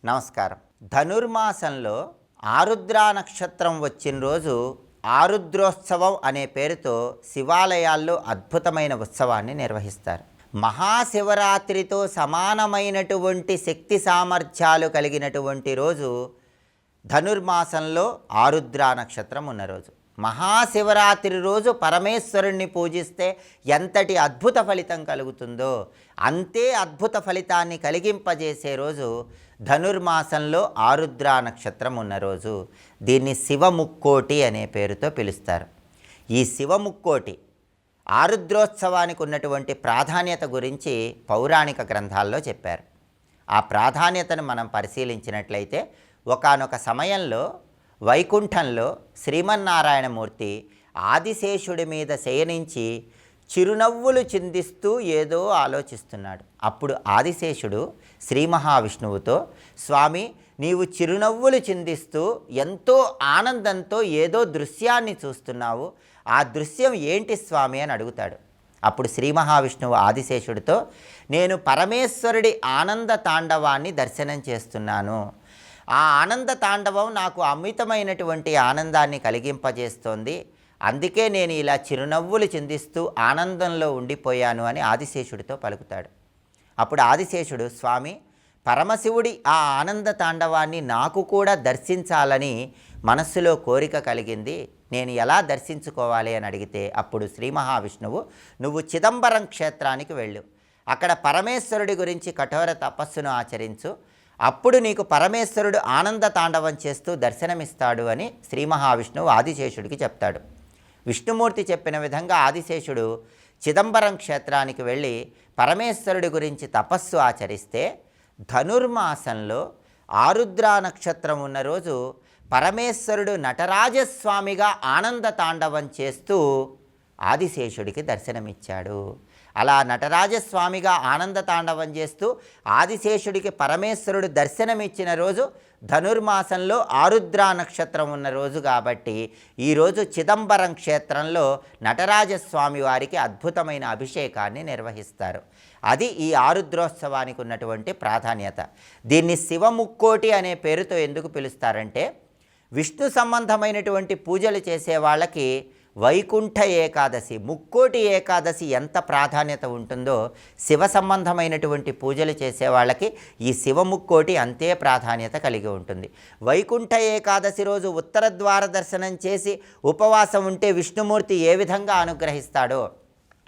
నమస్కారం. ధనుర్మాసంలో ఆరుద్ర నక్షత్రం వచ్చిన రోజు ఆరుద్రోత్సవం అనే పేరుతో శివాలయాల్లో అద్భుతమైన ఉత్సవాన్ని నిర్వహిస్తారు. మహాశివరాత్రితో సమానమైనటువంటి శక్తి సామర్థ్యాలు కలిగినటువంటి రోజు ధనుర్మాసంలో ఆరుద్ర నక్షత్రం ఉన్న రోజు. మహాశివరాత్రి రోజు పరమేశ్వరుణ్ణి పూజిస్తే ఎంతటి అద్భుత ఫలితం కలుగుతుందో అంతే అద్భుత ఫలితాన్ని కలిగింపజేసే రోజు ధనుర్మాసంలో ఆరుద్ర నక్షత్రం ఉన్న రోజు. దీన్ని శివముక్కోటి అనే పేరుతో పిలుస్తారు. ఈ శివముక్కోటి ఆరుద్రోత్సవానికి ఉన్నటువంటి ప్రాధాన్యత గురించి పౌరాణిక గ్రంథాల్లో చెప్పారు. ఆ ప్రాధాన్యతను మనం పరిశీలించినట్లయితే ఒకానొక సమయంలో వైకుంఠంలో శ్రీమన్నారాయణమూర్తి ఆదిశేషుడి మీద శయనించి చిరునవ్వులు చిందిస్తూ ఏదో ఆలోచిస్తున్నాడు. అప్పుడు ఆదిశేషుడు శ్రీ మహావిష్ణువుతో, స్వామి, నీవు చిరునవ్వులు చిందిస్తూ ఎంతో ఆనందంతో ఏదో దృశ్యాన్ని చూస్తున్నావు, ఆ దృశ్యం ఏంటి స్వామి అని అడుగుతాడు. అప్పుడు శ్రీ మహావిష్ణువు ఆదిశేషుడితో, నేను పరమేశ్వరుడి ఆనంద తాండవాన్ని దర్శనం చేస్తున్నాను. ఆ ఆనంద తాండవం నాకు అమితమైనటువంటి ఆనందాన్ని కలిగింపజేస్తోంది, అందుకే నేను ఇలా చిరునవ్వులు చిందిస్తూ ఆనందంలో ఉండిపోయాను అని ఆదిశేషుడితో పలుకుతాడు. అప్పుడు ఆదిశేషుడు, స్వామి, పరమశివుడి ఆ ఆనంద తాండవాన్ని నాకు కూడా దర్శించాలని మనస్సులో కోరిక కలిగింది, నేను ఎలా దర్శించుకోవాలి అని అడిగితే అప్పుడు శ్రీ మహావిష్ణువు, నువ్వు చిదంబరం క్షేత్రానికి వెళ్ళు, అక్కడ పరమేశ్వరుడి గురించి కఠోర తపస్సును ఆచరించు, అప్పుడు నీకు పరమేశ్వరుడు ఆనంద తాండవం చేస్తూ దర్శనమిస్తాడు అని శ్రీ మహావిష్ణువు ఆదిశేషుడికి చెప్తాడు. విష్ణుమూర్తి చెప్పిన విధంగా ఆదిశేషుడు చిదంబరం క్షేత్రానికి వెళ్ళి పరమేశ్వరుడి గురించి తపస్సు ఆచరిస్తే ధనుర్మాసంలో ఆరుద్ర నక్షత్రం ఉన్న రోజు పరమేశ్వరుడు నటరాజస్వామిగా ఆనంద తాండవం చేస్తూ ఆదిశేషుడికి దర్శనమిచ్చాడు. అలా నటరాజస్వామిగా ఆనంద తాండవం చేస్తూ ఆదిశేషుడికి పరమేశ్వరుడు దర్శనమిచ్చిన రోజు ధనుర్మాసంలో ఆరుద్ర నక్షత్రం ఉన్న రోజు కాబట్టి ఈరోజు చిదంబరం క్షేత్రంలో నటరాజస్వామి వారికి అద్భుతమైన అభిషేకాన్ని నిర్వహిస్తారు. అది ఈ ఆరుద్రోత్సవానికి ఉన్నటువంటి ప్రాధాన్యత. దీన్ని శివముక్కోటి అనే పేరుతో ఎందుకు పిలుస్తారంటే, విష్ణు సంబంధమైనటువంటి పూజలు చేసే వాళ్ళకి వైకుంఠ ఏకాదశి, ముక్కోటి ఏకాదశి ఎంత ప్రాధాన్యత ఉంటుందో శివ సంబంధమైనటువంటి పూజలు చేసే వాళ్ళకి ఈ శివముక్కోటి అంతే ప్రాధాన్యత కలిగి ఉంటుంది. వైకుంఠ ఏకాదశి రోజు ఉత్తర ద్వార దర్శనం చేసి ఉపవాసం ఉంటే విష్ణుమూర్తి ఏ విధంగా అనుగ్రహిస్తాడో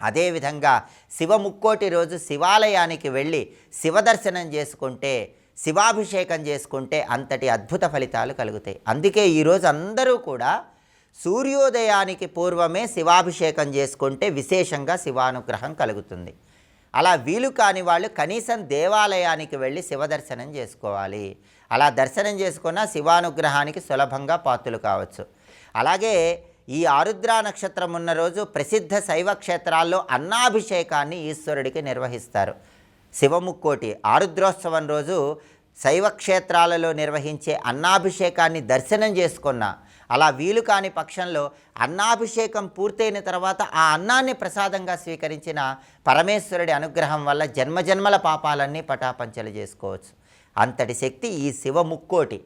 అదేవిధంగా శివముక్కోటి రోజు శివాలయానికి వెళ్ళి శివదర్శనం చేసుకుంటే, శివాభిషేకం చేసుకుంటే అంతటి అద్భుత ఫలితాలు కలుగుతాయి. అందుకే ఈరోజు అందరూ కూడా సూర్యోదయానికి పూర్వమే శివాభిషేకం చేసుకుంటే విశేషంగా శివానుగ్రహం కలుగుతుంది. అలా వీలు కాని వాళ్ళు కనీసం దేవాలయానికి వెళ్ళి శివదర్శనం చేసుకోవాలి. అలా దర్శనం చేసుకున్న శివానుగ్రహానికి సులభంగా పాత్రులు కావచ్చు. అలాగే ఈ ఆరుద్ర నక్షత్రం ఉన్న రోజు ప్రసిద్ధ శైవ క్షేత్రాల్లో అన్నాభిషేకాన్ని ఈశ్వరుడికి నిర్వహిస్తారు. శివముక్కోటి ఆరుద్రోత్సవం రోజు శైవ క్షేత్రాలలో నిర్వహించే అన్నాభిషేకాన్ని దర్శనం చేసుకున్న, అలా వీలు కాని పక్షంలో అన్నాభిషేకం పూర్తయిన తర్వాత ఆ అన్నాన్ని ప్రసాదంగా స్వీకరించిన పరమేశ్వరుడి అనుగ్రహం వల్ల జన్మజన్మల పాపాలన్నీ పటాపంచలు చేసుకోవచ్చు. అంతటి శక్తి ఈ శివముక్కోటి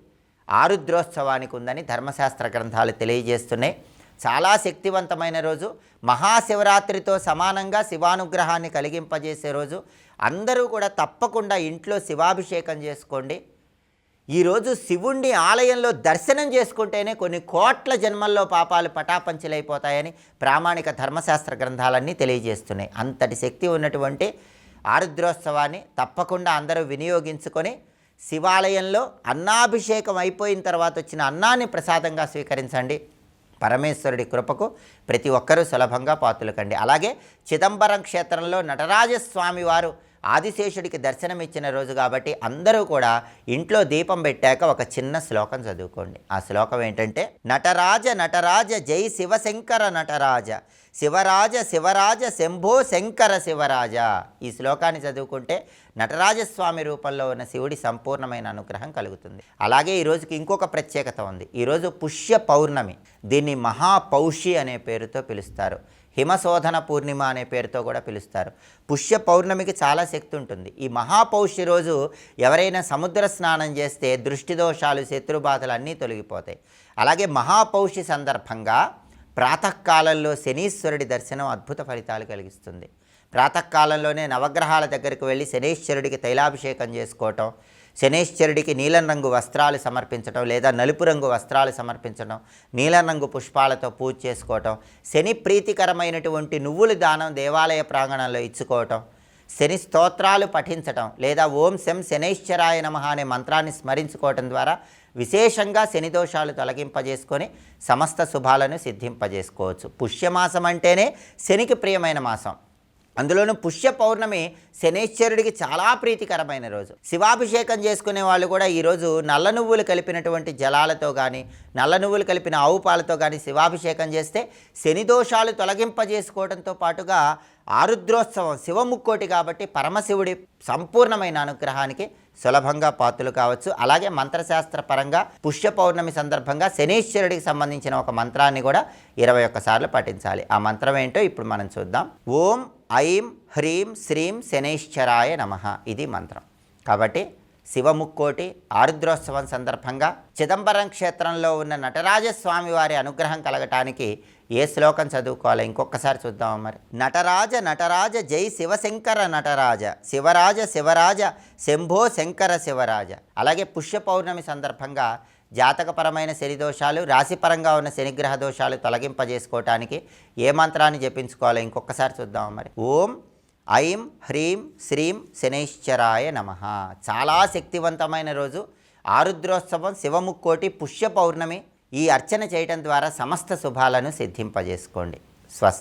ఆరుద్రోత్సవానికి ఉందని ధర్మశాస్త్ర గ్రంథాలు తెలియజేస్తున్నాయి. చాలా శక్తివంతమైన రోజు, మహాశివరాత్రితో సమానంగా శివానుగ్రహాన్ని కలిగింపజేసే రోజు. అందరూ కూడా తప్పకుండా ఇంట్లో శివాభిషేకం చేసుకోండి. ఈరోజు శివుణ్ణి ఆలయంలో దర్శనం చేసుకుంటేనే కొన్ని కోట్ల జన్మల్లో పాపాలు పటాపంచలైపోతాయని ప్రామాణిక ధర్మశాస్త్ర గ్రంథాలన్నీ తెలియజేస్తున్నాయి. అంతటి శక్తి ఉన్నటువంటి ఆరుద్రోత్సవాన్ని తప్పకుండా అందరూ వినియోగించుకొని శివాలయంలో అన్నాభిషేకం అయిపోయిన తర్వాత వచ్చిన అన్నాన్ని ప్రసాదంగా స్వీకరించండి. పరమేశ్వరుడి కృపకు ప్రతి ఒక్కరూ సులభంగా పాత్రులు కండి. అలాగే చిదంబరం క్షేత్రంలో నటరాజస్వామి వారు ఆదిశేషుడికి దర్శనమిచ్చిన రోజు కాబట్టి అందరూ కూడా ఇంట్లో దీపం పెట్టాక ఒక చిన్న శ్లోకం చదువుకోండి. ఆ శ్లోకం ఏంటంటే, నటరాజ నటరాజ జై శివశంకర నటరాజ, శివరాజ శివరాజ శంభో శంకర శివరాజ. ఈ శ్లోకాన్ని చదువుకుంటే నటరాజస్వామి రూపంలో ఉన్న శివుడి సంపూర్ణమైన అనుగ్రహం కలుగుతుంది. అలాగే ఈరోజుకి ఇంకొక ప్రత్యేకత ఉంది. ఈరోజు పుష్య పౌర్ణమి, దీన్ని మహాపౌషి అనే పేరుతో పిలుస్తారు. హిమశోధన పూర్ణిమ అనే పేరుతో కూడా పిలుస్తారు. పుష్య పౌర్ణమికి చాలా శక్తి ఉంటుంది. ఈ మహాపౌష్య రోజు ఎవరైనా సముద్ర స్నానం చేస్తే దృష్టి దోషాలు, శత్రుబాధలు అన్నీ తొలగిపోతాయి. అలాగే మహాపౌష్య సందర్భంగా ప్రాతకాలంలో శనీశ్వరుడి దర్శనం అద్భుత ఫలితాలు కలిగిస్తుంది. ప్రాతకాలంలోనే నవగ్రహాల దగ్గరికి వెళ్ళి శనీశ్వరుడికి తైలాభిషేకం చేసుకోవటం, శనీశ్వరుడికి నీలం రంగు వస్త్రాలు సమర్పించడం లేదా నలుపు రంగు వస్త్రాలు సమర్పించడం, నీలం రంగు పుష్పాలతో పూజ చేసుకోవటం, శని ప్రీతికరమైనటువంటి నువ్వుల దానం దేవాలయ ప్రాంగణంలో ఇచ్చుకోవటం, శని స్తోత్రాలు పఠించటం లేదా ఓం శం శనైశ్వరాయ నమః అనే మంత్రాన్ని స్మరించుకోవటం ద్వారా విశేషంగా శని దోషాలు తొలగింపజేసుకొని సమస్త శుభాలను సిద్ధింపజేసుకోవచ్చు. పుష్యమాసం అంటేనే శనికి ప్రియమైన మాసం. అందులోనూ పుష్య పౌర్ణమి శనైశ్వరుడికి చాలా ప్రీతికరమైన రోజు. శివాభిషేకం చేసుకునే వాళ్ళు కూడా ఈరోజు నల్ల నువ్వులు కలిపినటువంటి జలాలతో కానీ, నల్ల నువ్వులు కలిపిన ఆవు పాలతో కానీ శివాభిషేకం చేస్తే శని దోషాలు తొలగింపజేసుకోవడంతో పాటుగా ఆరుద్రోత్సవం శివముక్కోటి కాబట్టి పరమశివుడి సంపూర్ణమైన అనుగ్రహానికి సులభంగా పాత్రలు కావచ్చు. అలాగే మంత్రశాస్త్ర పరంగా పుష్య పౌర్ణమి సందర్భంగా శనీశ్వరుడికి సంబంధించిన ఒక మంత్రాన్ని కూడా 21 సార్లు పఠించాలి. ఆ మంత్రం ఏంటో ఇప్పుడు మనం చూద్దాం. ఓం ఐం హ్రీం శ్రీం శనైశ్వరాయ నమః ఇది మంత్రం. కాబట్టి శివముక్కోటి ఆరుద్రోత్సవం సందర్భంగా చిదంబరం క్షేత్రంలో ఉన్న నటరాజస్వామి వారి అనుగ్రహం కలగటానికి ఏ శ్లోకం చదువుకోవాలి ఇంకొకసారి చూద్దాం. మరి నటరాజ నటరాజ జై శివశంకర నటరాజ, శివరాజ శివరాజ శంభో శంకర శివరాజ. అలాగే పుష్య పౌర్ణమి సందర్భంగా జాతకపరమైన శని దోషాలు, రాశిపరంగా ఉన్న శనిగ్రహ దోషాలు తొలగింపజేసుకోవటానికి ఏ మంత్రాన్ని జపించుకోవాలో ఇంకొకసారి చూద్దాం. మరి ఓం ఐం హ్రీం శ్రీం శనైశ్వరాయ నమః. చాలా శక్తివంతమైన రోజు ఆరుద్రోత్సవం, శివముక్కోటి, పుష్య పౌర్ణమి. ఈ అర్చన చేయటం ద్వారా సమస్త శుభాలను సిద్ధింపజేసుకోండి. స్వస్తి.